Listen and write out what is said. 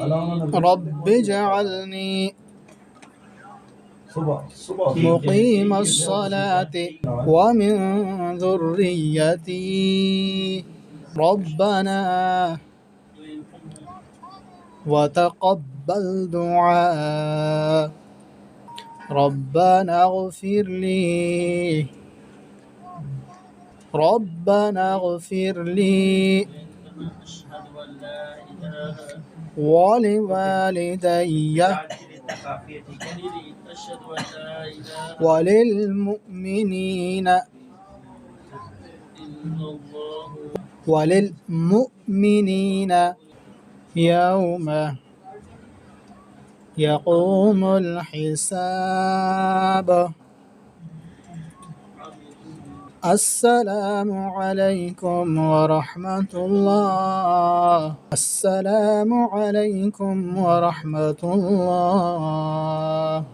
رب اجعلني مقيم الصلاة ومن ذريتي ربنا وتقبل دعاء ربنا اغفر لي ولوالدي وللمؤمنين يوم يقوم الحساب. السلام عليكم ورحمة الله. السلام عليكم ورحمة الله.